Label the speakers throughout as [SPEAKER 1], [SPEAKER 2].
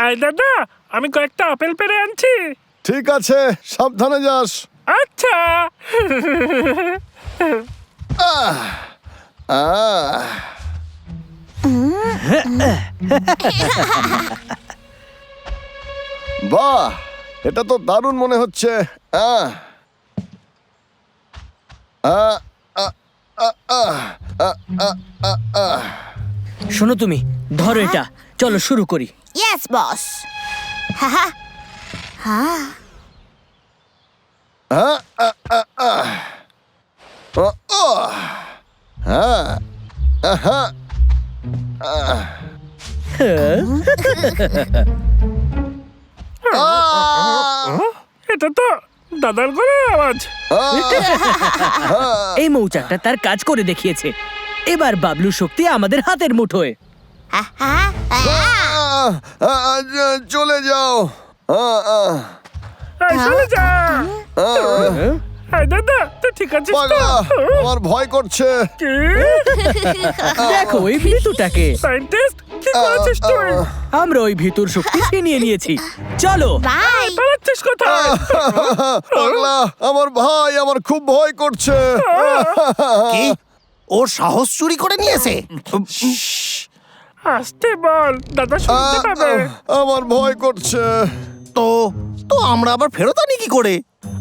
[SPEAKER 1] আয় দাদা, আমি কয়েকটা আপেল পেড়ে আনছি।
[SPEAKER 2] ঠিক আছে, সাবধানে যাস।
[SPEAKER 1] আচ্ছা।
[SPEAKER 2] আহ, আহ, বাহ, এটা তো দারুণ মনে হচ্ছে। আহ, আহ, আহ, আহ, আহ, আহ, আহ, আহ, আহ।
[SPEAKER 3] শোনো তুমি, ধরো এটা, চলো শুরু করি।
[SPEAKER 4] Yes boss. হ্যাঁ হ্যাঁ
[SPEAKER 2] আহ, আহ, আহ, আহ। আহ, আহ। হ্যাঁ, আহা, আহ। আহ,
[SPEAKER 1] এটা তো দাদার গলার আওয়াজ।
[SPEAKER 3] এই মৌচাকটা তার কাজ করে দেখিয়েছে। এবার বাবলু শক্তি আমাদের হাতের মুঠোয়।
[SPEAKER 2] চলে যাও।
[SPEAKER 1] আয় চলে যা। আয় দাদা, তো ঠিক আছিস তো?
[SPEAKER 2] পাগলা, আমার ভয় করছে।
[SPEAKER 1] কি?
[SPEAKER 3] দেখো এই ভিতুটাকে।
[SPEAKER 1] সায়েন্টিস্ট, কি করেছিস তুই?
[SPEAKER 3] আমরা ওই ভিতুর শক্তি ছিনিয়ে নিয়েছি। চলো।
[SPEAKER 4] বাই।
[SPEAKER 1] পালাচ্ছিস কোথায়?
[SPEAKER 2] পাগলা, আমার ভাই আমার খুব ভয় করছে।
[SPEAKER 5] কি ও সাহস চুরি করে নিয়েছে?
[SPEAKER 1] আসতে বল, দাদা শুনতে পাবে।
[SPEAKER 2] আমার ভয় করছে।
[SPEAKER 5] তো তো আমরা আবার ফেরত আনি কি করে?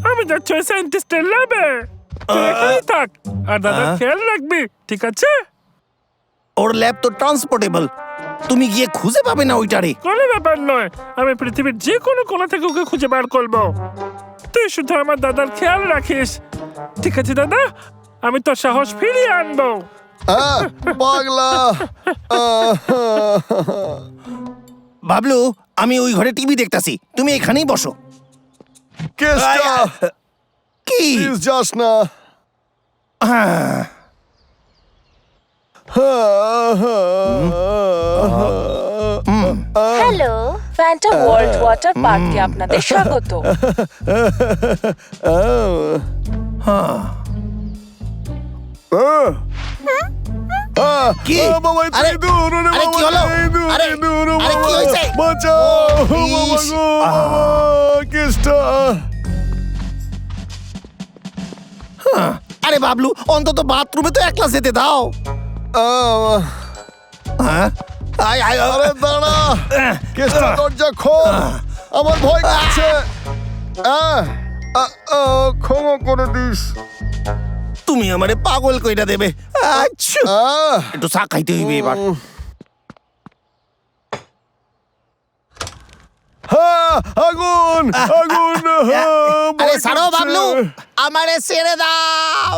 [SPEAKER 1] আমি যাচ্ছি ওই সায়েন্টিস্টের ল্যাবে। তুই এখানেই থাক আর দাদার খেয়াল রাখবি, ঠিক আছে?
[SPEAKER 5] ওর ল্যাব তো ট্রান্সপোর্টেবল, তুমি গিয়ে খুঁজে পাবে না ওইটারে।
[SPEAKER 1] কোনো ব্যাপার নয়, আমি পৃথিবীর যে কোনো কোণা থেকে ওকে খুঁজে বার করবো। তুই শুধু আমার দাদার খেয়াল রাখিস, ঠিক আছে দাদা? আমি তোর সাহস ফিরিয়ে আনবো।
[SPEAKER 2] পাগলা।
[SPEAKER 5] বাবলু, আমি ওই ঘরে টিভি দেখতাছি, তুমি এখানেই বসো।
[SPEAKER 2] কেসটা,
[SPEAKER 5] কি?
[SPEAKER 2] প্লিজ যাস না।
[SPEAKER 5] হ্যাঁ,
[SPEAKER 6] হ্যালো, ফ্যান্টা ওয়ার্ল্ড ওয়াটার পার্কে আপনাদের স্বাগত।
[SPEAKER 5] কি?
[SPEAKER 2] বাবা,
[SPEAKER 5] আরে,
[SPEAKER 2] তুই দূর, ওরে
[SPEAKER 5] আরে, কি
[SPEAKER 2] বাবা,
[SPEAKER 5] হলো?
[SPEAKER 2] এই দূর,
[SPEAKER 5] আরে,
[SPEAKER 2] এই দূর, ও
[SPEAKER 5] আরে, কি
[SPEAKER 2] বাবা,
[SPEAKER 5] হয়েছে?
[SPEAKER 2] বাঁচাও, বাবা
[SPEAKER 5] ইস,
[SPEAKER 2] গো, বাবা, কেসটা।
[SPEAKER 5] আরে বাবলু, অন্তত বাথরুমে তো একলা যেতে দাও। হ্যাঁ, আয়, আয়,
[SPEAKER 2] আরে দাঁড়া, কেসটা দরজা খোল, আমার ভয় করছে। ক্ষমা করে দিস।
[SPEAKER 5] তুমি আমারে পাগল কইরা দেবে। আচ্ছা, একটু চা খাইতে হইবে এবার।
[SPEAKER 2] আগুন, আগুন,
[SPEAKER 5] আরে
[SPEAKER 2] ভয়
[SPEAKER 5] ছাড়ো
[SPEAKER 2] করছে।
[SPEAKER 5] বাবলু, আমারে ছেড়ে দাও।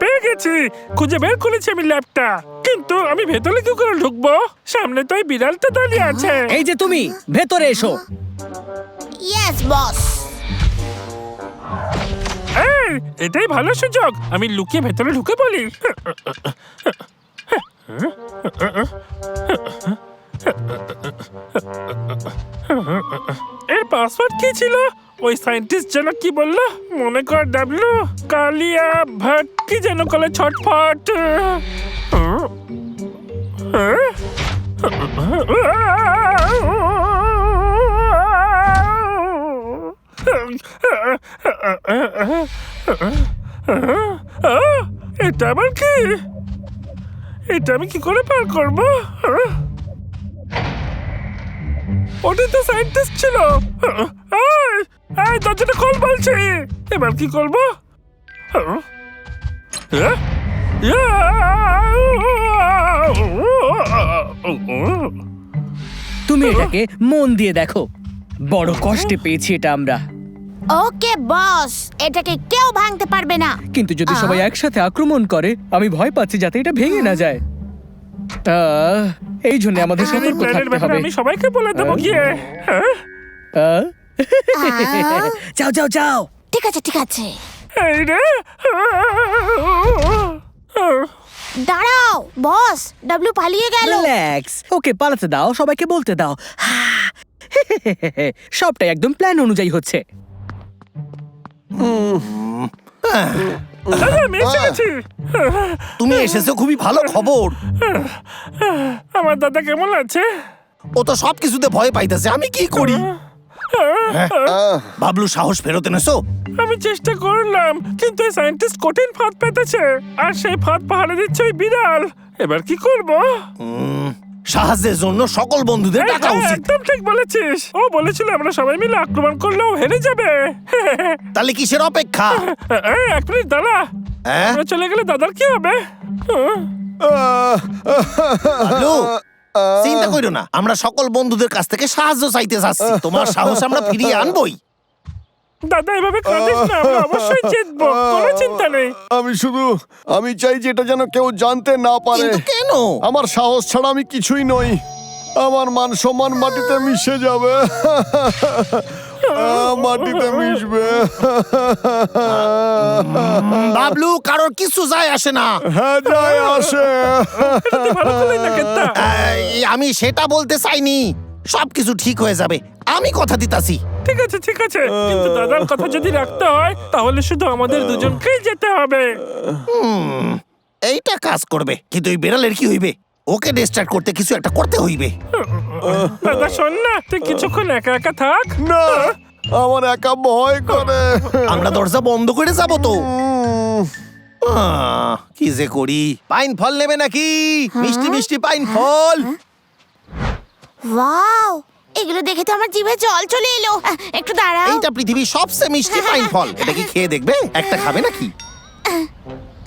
[SPEAKER 1] পেয়ে গেছি, খুঁজে বের করেছি আমি ল্যাবটা। কিন্তু আমি ভেতরে কি করে ঢুকবো? সামনে তো ওই বিড়ালটা দাঁড়িয়ে আছে।
[SPEAKER 3] এই যে তুমি, ভেতরে এসো।
[SPEAKER 4] Yes boss.
[SPEAKER 1] এই, এটাই ভালো সুযোগ, আমি লুকিয়ে ভেতরে ঢুকে বলি। এর পাসওয়ার্ড কি ছিল? ওই সায়েন্টিস্ট যেন কি বললো, মনে কর ডাবলু কালিয়া ভাট কি যেন কলে ছটফট। এটা আবার কি? এটা আমি কি করে পার করবো? ওটা তো সায়েন্টিস্ট ছিল। দরজাটা খোল বলছি। এবার কি করবো?
[SPEAKER 3] তুমি এটাকে মন দিয়ে দেখো। বড় কষ্টে পেয়েছি এটা আমরা।
[SPEAKER 4] ওকে বস, এটাকে কেউ ভাঙতে পারবে না।
[SPEAKER 3] কিন্তু যদি সবাই একসাথে আক্রমণ করে, আমি ভয় পাচ্ছি যাতে এটা ভেঙে না যায়। এই জন্য আমাদের সতর্ক থাকতে হবে।
[SPEAKER 1] আমি সবাইকে বলে দেবো গিয়ে।
[SPEAKER 3] যাও যাও যাও।
[SPEAKER 4] ঠিক আছে ঠিক আছে,
[SPEAKER 1] এই রে,
[SPEAKER 4] দাঁড়াও বস, ডাবলু পালিয়ে গেল।
[SPEAKER 3] রিল্যাক্স, ওকে পালাতে দাও, সবাইকে বলতে দাও। সবটাই একদম প্ল্যান অনুযায়ী হচ্ছে।
[SPEAKER 1] আমি এসে গেছি।
[SPEAKER 5] তুমি এসেছো, খুবই ভালো খবর।
[SPEAKER 1] আমার দাদা কেমন আছে?
[SPEAKER 5] ও তো সবকিছুতে ভয় পাইতেছে, আমি কি করি? বাবলু সাহস ফেরত এনেছো?
[SPEAKER 1] আমি চেষ্টা করলাম, কিন্তু এই সায়েন্টিস্ট কঠিন ফাঁদ পেতেছে, আর সেই ফাঁদ পাহাড়ে দিচ্ছে ওই বিড়াল। এবার কি করব?
[SPEAKER 5] সাহায্যের জন্য সকল বন্ধুদের ডাকা
[SPEAKER 1] হ্যাঁ,
[SPEAKER 5] উচিত।
[SPEAKER 1] একদম ঠিক বলেছিস। ও বলেছিল আমরা সবাই মিলে আক্রমণ করলেও হেরে যাবে।
[SPEAKER 5] তাহলে কিসের অপেক্ষা?
[SPEAKER 1] এক মিনিট দাঁড়া,
[SPEAKER 5] হ্যাঁ?
[SPEAKER 1] আমরা চলে গেলে দাদার কি হবে?
[SPEAKER 5] বাবলু, চিন্তা কইরো না, আমরা সকল বন্ধুদের কাছ থেকে সাহায্য চাইতে যাচ্ছি। তোমার সাহস আমরা ফিরিয়ে আনবই।
[SPEAKER 1] দাদা এভাবে কাঁদিস না, আমরা অবশ্যই জিতবো, কোনো চিন্তা নেই।
[SPEAKER 2] আমি চাই যে এটা যেন কেউ জানতে না পারে।
[SPEAKER 5] কিন্তু কেন?
[SPEAKER 2] আমার সাহস ছাড়া আমি কিছুই নই। আমার মান সম্মান মাটিতে মিশে যাবে। মাটিতে মিশবে।
[SPEAKER 5] বাবলু, কারোর কিছু যায় আসে না।
[SPEAKER 2] হ্যাঁ, যায় আসে।
[SPEAKER 1] তুই ভালো করলি না কেতা।
[SPEAKER 5] আমি সেটা বলতে চাইনি। সবকিছু ঠিক হয়ে যাবে, আমি কথা দিতাছি।
[SPEAKER 1] ঠিক আছে ঠিক আছে, কিন্তু দাদার কথা যদি রাখতে হয় তাহলে শুধু আমাদের দুজনকেই যেতে হবে।
[SPEAKER 5] এইটা কাজ করবে, কিন্তু ওই বেড়ালের কি হইবে? ওকে ডিস্ট্রাক্ট করতে কিছু একটা করতে হইবে।
[SPEAKER 1] দাদা শোন না, তুই কিছুক্ষণ একা একা থাক।
[SPEAKER 2] না, আমার একা ভয় করে।
[SPEAKER 5] আমরা দরজা বন্ধ করে যাব তো। কি যে করি? পাইন ফল নেবে নাকি? মিষ্টি মিষ্টি পাইন ফল।
[SPEAKER 4] ওয়াও, এগুলো দেখে তো আমার জিভে জল চলে এলো। একটু দাঁড়াও।
[SPEAKER 5] এইটা পৃথিবীর সবচেয়ে মিষ্টি পাইন ফল। এটা কি খেয়ে দেখবে? একটা খাবে নাকি?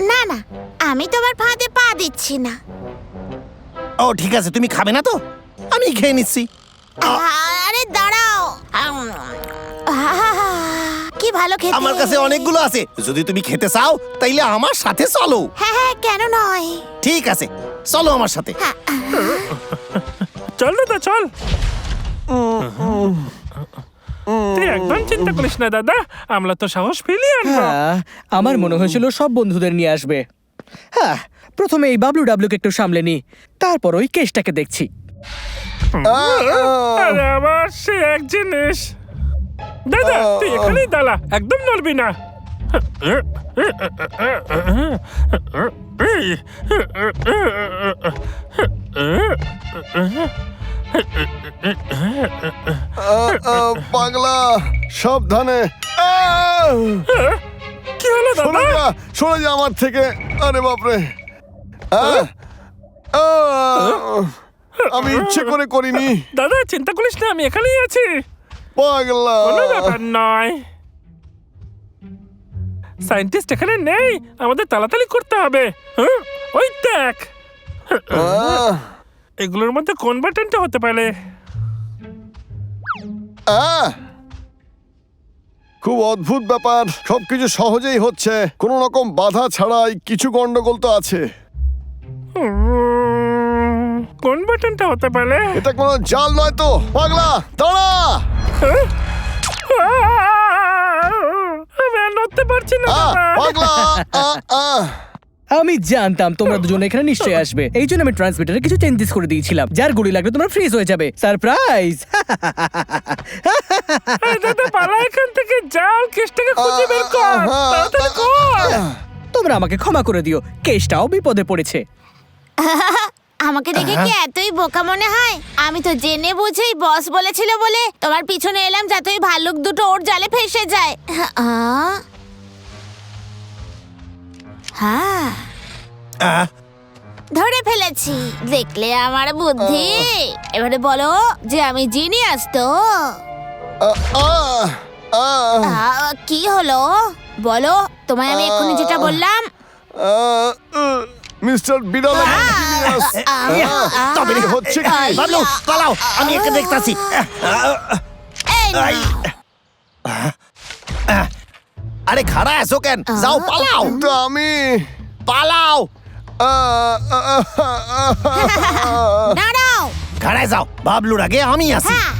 [SPEAKER 4] না না, আমি তোমার ফাঁদে পা দিচ্ছি না।
[SPEAKER 5] ও ঠিক আছে, তুমি খাবে না তো? আমি খেয়ে নিচ্ছি।
[SPEAKER 4] আরে দাঁড়াও। কি ভালো খেতে।
[SPEAKER 5] আমার কাছে অনেকগুলো আছে, যদি তুমি খেতে চাও তাইলে আমার সাথে চলো।
[SPEAKER 4] হ্যাঁ হ্যাঁ, কেন নয়।
[SPEAKER 5] ঠিক আছে, চলো আমার সাথে।
[SPEAKER 1] চল দাদা চল। তুই একদম চিন্তা করিস না দাদা, আমরা তো সাহস ফিরিয়ে আনবো।
[SPEAKER 3] হ্যাঁ, আমার মনে হয়েছিল সব বন্ধুদের নিয়ে আসবে। হ্যাঁ, প্রথমে এই বাবলু ডাবলুকে একটু সামলে নি, তারপর ওই কেসটাকে দেখছি।
[SPEAKER 1] আরে আবার সে এক জিনিস। দাদা তুই এখানেই দাঁড়া, একদম নড়বি না।
[SPEAKER 2] পাগলা, সাবধানে।
[SPEAKER 1] কি হলো দাদা?
[SPEAKER 2] সরে যা আমার থেকে। আরে বাপরে। আমি ইচ্ছে করে করিনি।
[SPEAKER 1] দাদা চিন্তা করিস না, আমি এখানেই আছি,
[SPEAKER 2] পাগলা।
[SPEAKER 1] কোনো ব্যাপার নয়। সায়েন্টিস্ট এখানে নেই, আমাদের তাড়াতাড়ি করতে হবে। ওই দেখ, এগুলোর মধ্যে কোন বাটনটা হতে পারে?
[SPEAKER 2] খুব অদ্ভুত ব্যাপার, সবকিছু সহজেই হচ্ছে, কোনো রকম বাধা ছাড়াই। কিছু গন্ডগোল তো আছে।
[SPEAKER 1] কোন বাটনটা হতে পারে?
[SPEAKER 2] এটা কোনো জাল নয় তো? পাগলা দাঁড়া।
[SPEAKER 1] আমি আর নড়তে পারছি না দাদা।
[SPEAKER 2] পাগলা।
[SPEAKER 3] আমি জানতাম তোমরা দুজন এখানে নিশ্চয়ই আসবে, এই জন্য আমি ট্রান্সমিটারে কিছু চেঞ্জেস করে দিয়েছিলাম, যার গুলি লাগলে তোমরা ফ্রিজ হয়ে যাবে। সারপ্রাইজ!
[SPEAKER 1] এই দাদা পালা এখান থেকে, জাল কেসটাকে খুঁজে বের কর, তাড়াতাড়ি কর।
[SPEAKER 3] তোমরা আমাকে ক্ষমা করে দিও, কেসটাও বিপদে পড়েছে।
[SPEAKER 4] আমাকে দেখে কি এতই বোকা মনে হয়? আমি তো জেনে বুঝেই বস বলেছিল বলে তোমার পিছনে এলাম, যাতে ওই ভাল্লুক দুটো ওর জালে ফেসে যায়। হ্যাঁ, ধরে ফেলেছি। দেখলে আমার বুদ্ধি? এবারে বলো যে আমি জিনিয়াস তো। কি হলো বলো, তোমায় আমি এক্ষুনি যেটা বললাম।
[SPEAKER 2] মিস্টার বিড়াল
[SPEAKER 5] তবে
[SPEAKER 2] হচ্ছে কি?
[SPEAKER 5] বাবলু পালাও, আমি একে দেখতাছি। আরে খাড়া আছো কেন? যাও পালাও,
[SPEAKER 2] আমি
[SPEAKER 5] পালাও।
[SPEAKER 4] দাঁড়াও।
[SPEAKER 5] খাড়ায় যাও, বাবলুর আগে আমি আছি।
[SPEAKER 4] হ্যাঁ,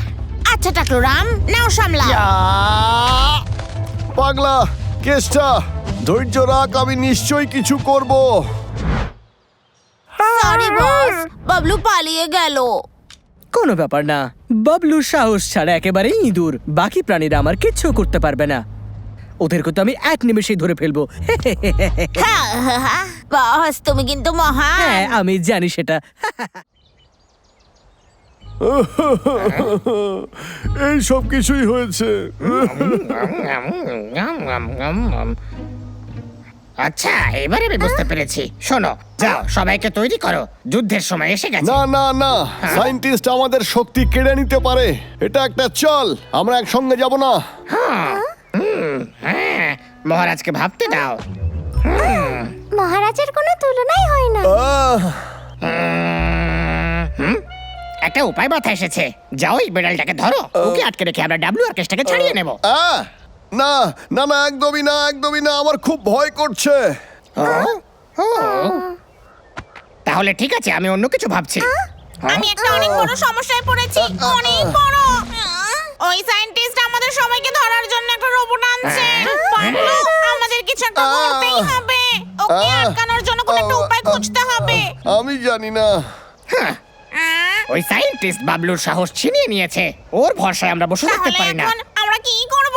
[SPEAKER 4] আচ্ছা টাকলুরাম, নাও সামলাও।
[SPEAKER 2] পাগলা, কেসটা ধৈর্য রাখ, আমি নিশ্চয়ই কিছু করব।
[SPEAKER 4] সরি বস, বাবলু পালিয়ে গেল।
[SPEAKER 3] কোনো ব্যাপার না, বাবলুর সাহস ছাড়া একেবারেই ইঁদুর, বাকি প্রাণীরা আমার কিচ্ছু করতে পারবে না। ওদেরকে তো আমি এক নিমেষেই ধরে ফেলবো।
[SPEAKER 4] বস তুমি কিন্তু মহান।
[SPEAKER 3] হ্যাঁ, আমি জানি সেটা।
[SPEAKER 2] এই সব কিছুই হয়েছে।
[SPEAKER 7] আচ্ছা, এবারে আমি বুঝতে পেরেছি। শোনো, যাও সবাইকে তৈরি করো, যুদ্ধের সময় এসে গেছে।
[SPEAKER 2] না না না, সায়েন্টিস্ট আমাদের শক্তি কেড়ে নিতে পারে। এটা একটা চাল, আমরা একসঙ্গে যাব না।
[SPEAKER 7] হ্যাঁ, মহারাজকে ভাবতে দাও।
[SPEAKER 4] মহারাজের কোনো তুলনাই হয় না।
[SPEAKER 7] একটা উপায় মাথায় এসেছে। যাও এই বেড়ালটাকে ধরো, ওকে আটকে রেখে আমরা ডাব্লিউ অর্কেস্ট্রাকে ছাড়িয়ে নেব।
[SPEAKER 2] না না না, একদমই না, একদমই না, আমার খুব ভয় করছে।
[SPEAKER 7] তাহলে ঠিক আছে, আমি অন্য কিছু ভাবছি।
[SPEAKER 4] আমি একটা অনেক বড় সমস্যায় পড়েছি, অনেক বড়। ওই সায়েন্টিস্ট আমাদের সবাইকে ধরার জন্য একটা রোবট আনছে। পাগলু, আমাদের কিছু একটা করতেই হবে। ওকে আটকানোর জন্য কোনো একটা উপায় খুঁজতে হবে।
[SPEAKER 2] আমি জানি না।
[SPEAKER 7] ওই সায়েন্টিস্ট বাবলুর সাহস ছিনিয়ে নিয়েছে। ওর ভরসায় আমরা বসে থাকতে
[SPEAKER 4] তাহলে
[SPEAKER 7] পারি না।
[SPEAKER 4] এখন আমরা কি করব?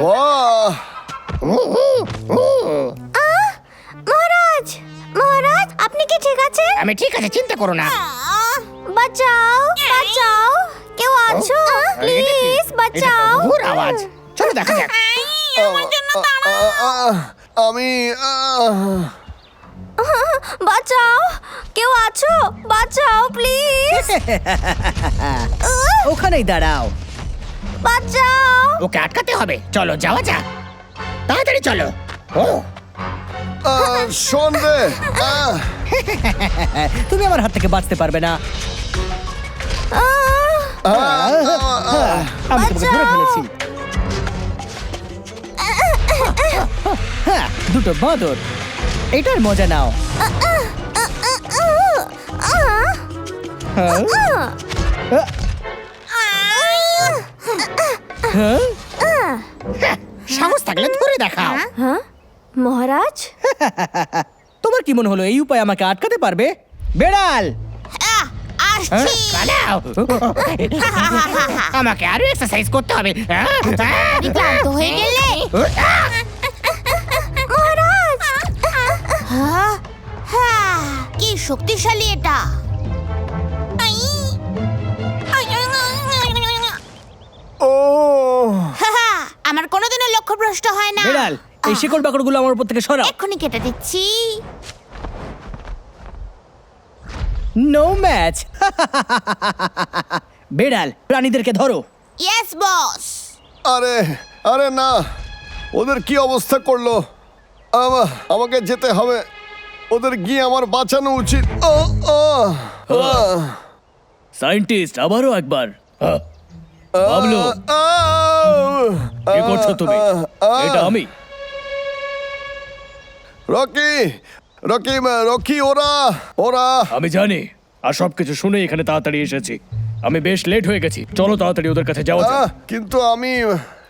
[SPEAKER 2] বাহ!
[SPEAKER 4] মহারাজ, মহারাজ, আপনি কি ঠিক আছেন?
[SPEAKER 7] আমি ঠিক আছে, চিন্তা করো না।
[SPEAKER 4] বাঁচাও, বাঁচাও, কেউ আছো? প্লিজ
[SPEAKER 7] এটা তো
[SPEAKER 4] বাঁচাও।
[SPEAKER 7] ঘুর আওয়াজ। চলো দেখা যাক।
[SPEAKER 4] আমার জন্য দাঁড়াও।
[SPEAKER 2] আমি
[SPEAKER 4] বাঁচাও, কেউ আছো? বাঁচাও প্লিজ।
[SPEAKER 3] ওখানেই দাঁড়াও।
[SPEAKER 4] বাঁচাও।
[SPEAKER 7] ওকে আটকাতে হবে। চলো যাওয়া যাক, তাড়াতাড়ি চলো। ও
[SPEAKER 2] শোন রে।
[SPEAKER 3] তুমি আমার হাত থেকে বাঁচতে পারবে না। আমি তোমাকে ধরে ফেলেছি। হ্যাঁ, দুটো বাঁদর, এটার মজা নাও। হ্যাঁ? হ্যাঁ?
[SPEAKER 7] সাহস থাকলে ধরে দেখাও।
[SPEAKER 4] মহারাজ,
[SPEAKER 3] তোমার কি মনে হলো এই উপায় আমাকে আটকাতে পারবে? বেড়াল,
[SPEAKER 4] আসছি।
[SPEAKER 7] পালাও। আমাকে আরো এক্সারসাইজ করতে হবে।
[SPEAKER 4] ক্লান্ত হয়ে গেলে মহারাজ। কি শক্তিশালী এটা।
[SPEAKER 2] ও
[SPEAKER 4] আমার কোনোদিনও লক্ষ্যভ্রষ্ট হয় না।
[SPEAKER 3] বেড়াল, এই শিকড় বাকড়গুলো আমার উপর থেকে সরাও।
[SPEAKER 4] এক্ষুনি কেটে দিচ্ছি।
[SPEAKER 3] No match. বেড়াল, প্রাণীদেরকে ধরো।
[SPEAKER 4] Yes boss.
[SPEAKER 2] আরে আরে না, ওদের কি অবস্থা করলো। আমাকে যেতে হবে, ওদের গিয়ে আমার বাঁচানো উচিত।
[SPEAKER 3] সায়েন্টিস্ট, আবারও একবার। বাবলু, কি করছো তুমি? এটা আমি।
[SPEAKER 2] রকি রকি রকি, ওরা ওরা
[SPEAKER 8] আমি জানি, আর সবকিছু শুনে এখানে তাড়াতাড়ি এসেছি। আমি বেশ লেট হয়ে গেছি, চলো তাড়াতাড়ি ওদের কাছে যাওয়া যাক।
[SPEAKER 2] কিন্তু আমি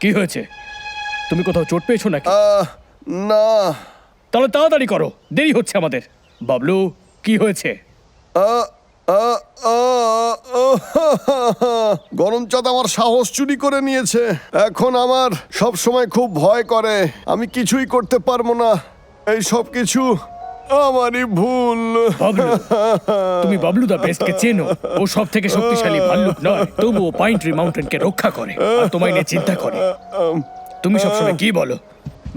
[SPEAKER 8] কি হয়েছে? তুমি কোথাও চোট পেয়েছো নাকি?
[SPEAKER 2] না।
[SPEAKER 8] তাহলে তাড়াতাড়ি করো, দেরি হচ্ছে আমাদের। বাবলু, কি হয়েছে?
[SPEAKER 2] গরম চাঁদ আমার সাহস চুরি করে নিয়েছে। এখন আমার সব সময় খুব ভয় করে, আমি কিছুই করতে পারবো না। এই সব কিছু আমারই ভুল।
[SPEAKER 8] বাবলু, তুমি বাবলু দা বেস্টকে চেনো। ও সব থেকে শক্তিশালী ভাল্লুক নয়, তবু ও পাইন ট্রি মাউন্টেনকে রক্ষা করে আর তোমায় নিয়ে চিন্তা করে। তুমি সবসময় কি বলো?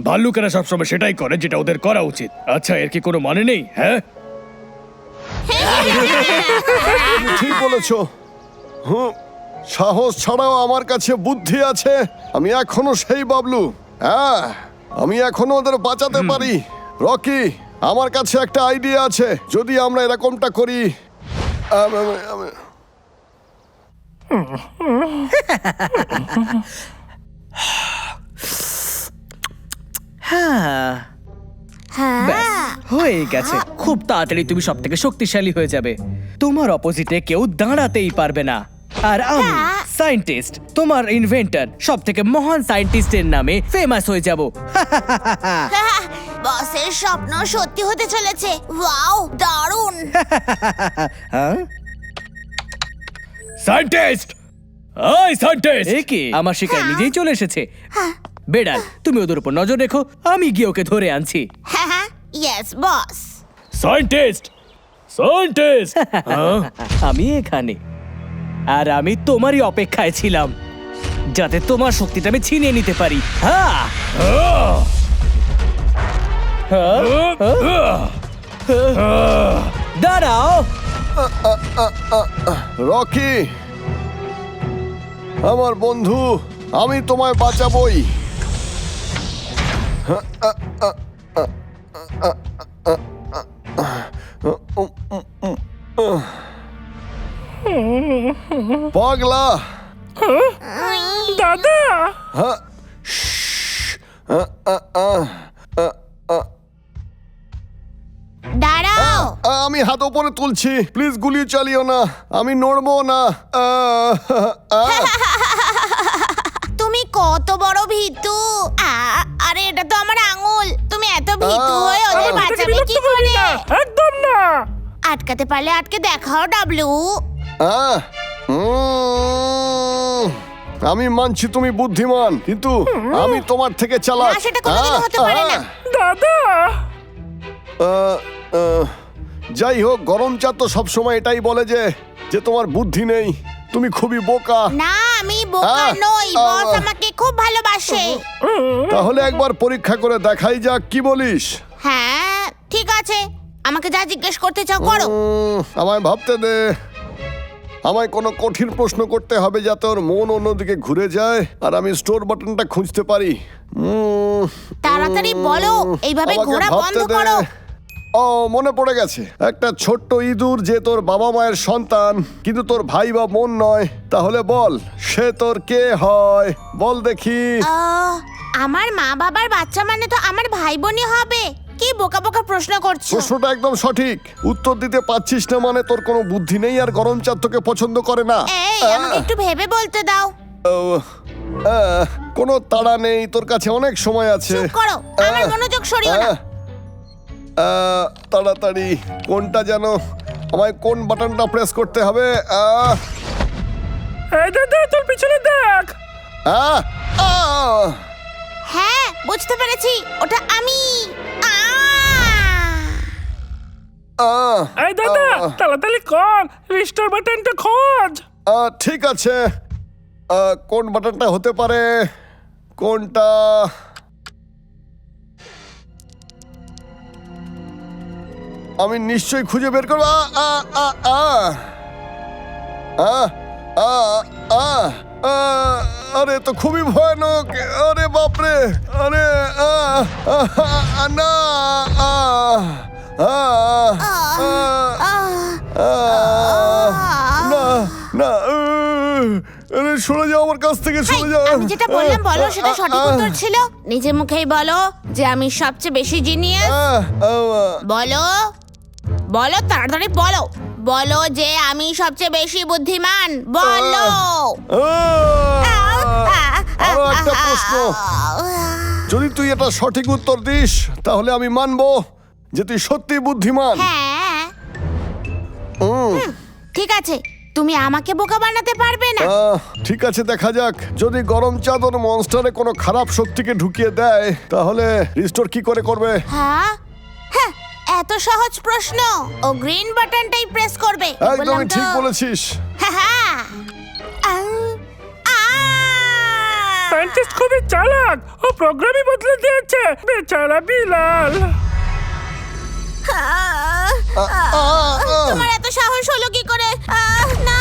[SPEAKER 8] ভাল্লুকেরা সবসময় সেটাই করে যেটা ওদের করা উচিত। আচ্ছা, এর কি কোনো মানে নেই? হ্যাঁ,
[SPEAKER 2] ঠিক বলেছো। সাহস ছাড়াও আমার কাছে বুদ্ধি আছে। আমি এখনো সেই বাবলু। হ্যাঁ, আমি এখনো ওদের বাঁচাতে পারি। রকি, আমার কাছে একটা আইডিয়া আছে। যদি আমরা এরকমটা করি,
[SPEAKER 3] ব্যাস, হয়ে গেছে। খুব তাড়াতাড়ি তুমি সব থেকে শক্তিশালী হয়ে যাবে। তোমার অপোজিটে কেউ দাঁড়াতেই পারবে না। আর আমি সায়েন্টিস্ট, তোমার ইনভেন্টর, সব থেকে মহান সায়েন্টিস্টের নামে ফেমাস হয়ে যাব।
[SPEAKER 4] বসের স্বপ্ন সত্যি হতে চলেছে। ওয়াও, দারুণ।
[SPEAKER 8] সায়েন্টিস্ট! এই সায়েন্টিস্ট!
[SPEAKER 3] এ কি, আমার শিকার নিজেই চলে এসেছে। বেড়াল, তুমি ওদের উপর নজর রেখো, আমি গিয়ে ওকে ধরে আনছি।
[SPEAKER 4] Yes boss.
[SPEAKER 8] সায়েন্টিস্ট! সায়েন্টিস্ট
[SPEAKER 3] আমি এখানে, আর আমি তোমারই অপেক্ষায় ছিলাম যাতে তোমার শক্তিটা আমি ছিনিয়ে নিতে পারি। হ্যাঁ, দাঁড়াও।
[SPEAKER 2] রকি, আমার বন্ধু, আমি তোমায় বাঁচাবই। পাগলা,
[SPEAKER 1] দাদা
[SPEAKER 4] দাঁড়াও।
[SPEAKER 2] আমি হাত ওপরে তুলছি, প্লিজ গুলি চালিও না, আমি নড়বো না।
[SPEAKER 4] তুমি কত বড় ভীতু। আরে এটা তো আমার আঙুল। তুমি এত ভীতু হয়ে ওদের
[SPEAKER 1] এটাকে
[SPEAKER 4] বাঁচাবে
[SPEAKER 1] বিরক্ত
[SPEAKER 4] কি
[SPEAKER 1] করবি
[SPEAKER 4] করে?
[SPEAKER 1] না, একদম না।
[SPEAKER 4] আটকাতে পারলে আটকে দেখাও ডাবলু।
[SPEAKER 2] আমি মানছি তুমি বুদ্ধিমান, কিন্তু আমি তোমার থেকে চালাক।
[SPEAKER 4] না, সেটা কোনোদিনও হতে পারে না।
[SPEAKER 1] দাদা
[SPEAKER 2] যাই হোক, গরম চা তো সবসময় এটাই বলে যে যে তোমার বুদ্ধি নেই, তুমি খুবই বোকা।
[SPEAKER 4] না, আমি বোকা নই, বস আমাকে খুব ভালোবাসে।
[SPEAKER 2] তাহলে একবার পরীক্ষা করে দেখাই যাক, কি বলিস?
[SPEAKER 4] হ্যাঁ ঠিক আছে, আমাকে যা জিজ্ঞেস করতে চাও করো।
[SPEAKER 2] আমায় ভাবতে দে। আমায় কোনো কঠিন প্রশ্ন করতে হবে যাতে ওর মন অন্যদিকে ঘুরে যায় আর আমি স্টোর বাটনটা খুঁজতে পারি।
[SPEAKER 4] তাড়াতাড়ি বলো, এইভাবে
[SPEAKER 2] আমাকে
[SPEAKER 4] ঘোরা
[SPEAKER 2] ভাবতে
[SPEAKER 4] বন্ধ
[SPEAKER 2] দে।
[SPEAKER 4] করো।
[SPEAKER 2] ও, মনে পড়ে গেছে, একটা ছোট্ট ইঁদুর যে তোর বাবা মায়ের সন্তান কিন্তু তোর ভাই বা বোন নয়, তাহলে বল সে তোর কে হয়? বল দেখি।
[SPEAKER 4] আমার মা বাবার বাচ্চা মানে তো আমার ভাই বোনই হবে। কি বোকা বোকা প্রশ্ন করছো।
[SPEAKER 2] প্রশ্নটা একদম সঠিক, উত্তর দিতে পারছিস না মানে তোর কোনো বুদ্ধি নেই আর গরম চা তোকে পছন্দ করে না।
[SPEAKER 4] এই আমাকে একটু ভেবে বলতে দাও।
[SPEAKER 2] কোনো তাড়া নেই, তোর কাছে অনেক সময় আছে।
[SPEAKER 4] চুপ করো, আমার মনোযোগ সরিও না।
[SPEAKER 2] তাড়াতাড়ি, কোনটা যেন, আমায় কোন বাটনটা প্রেস করতে হবে?
[SPEAKER 1] এই দাদা তোর পিছনে দেখ।
[SPEAKER 4] হ্যাঁ বুঝতে পেরেছি, ওটা আমি।
[SPEAKER 1] এই দাদা তাড়াতাড়ি কর, রিস্টোর বাটনটা খোঁজ।
[SPEAKER 2] ঠিক আছে, কোন বাটনটা হতে পারে? কোনটা? আমি নিশ্চয়ই খুঁজে বের করবো। আরে তো খুবই ভয়ানক, আরে বাপরে, আরে না, না না, আরে সরে যাও আমার কাছ থেকে, সরে যাও।
[SPEAKER 4] আমি যেটা বললাম বলো, সেটা সঠিক উত্তর ছিল। নিজে মুখেই বলো যে আমি সবচেয়ে বেশি জিনিয়াস। বলো বলো, তাড়াতাড়ি বলো। বলো যে আমি সবচেয়ে বেশি বুদ্ধিমান। বলো।
[SPEAKER 2] আরো একটা প্রশ্ন, যদি তুই এটা সঠিক উত্তর দিস তাহলে আমি মানবো যে তুই সত্যি বুদ্ধিমান।
[SPEAKER 4] হ্যাঁ ঠিক আছে, তুমি আমাকে বোকা বানাতে পারবে না।
[SPEAKER 2] ঠিক আছে, দেখা যাক। যদি গরম চাদর মনস্টারে কোনো খারাপ শক্তিকে ঢুকিয়ে দেয় তাহলে রিস্টোর কি করে করবে?
[SPEAKER 4] হ্যাঁ হ্যাঁ, এত সহজ প্রশ্ন। ও গ্রিন বাটনটাই প্রেস করবে।
[SPEAKER 2] একদমই ঠিক বলেছিস।
[SPEAKER 1] সায়েন্টিস্ট খুবই চালাক, ও প্রোগ্রামই বদলে দিয়েছে, বেচারা বিলাল।
[SPEAKER 4] তোমার এত সাহস হলো কি করে? না, না।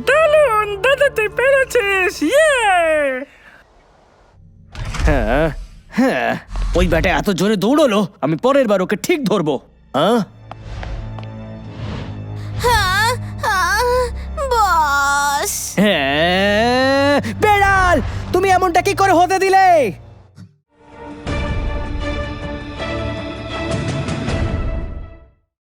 [SPEAKER 1] দারুণ দাদা, তুই পেরেছিস। ইয়ে
[SPEAKER 3] হ্যাঁ হ্যাঁ, ওই ব্যাটা এত জোরে দৌড়লো, আমি পরের বার ওকে ঠিক ধরবো।
[SPEAKER 4] বস,
[SPEAKER 3] হ্যাঁ, বেড়াল, তুমি এমনটা কি করে হতে দিলে?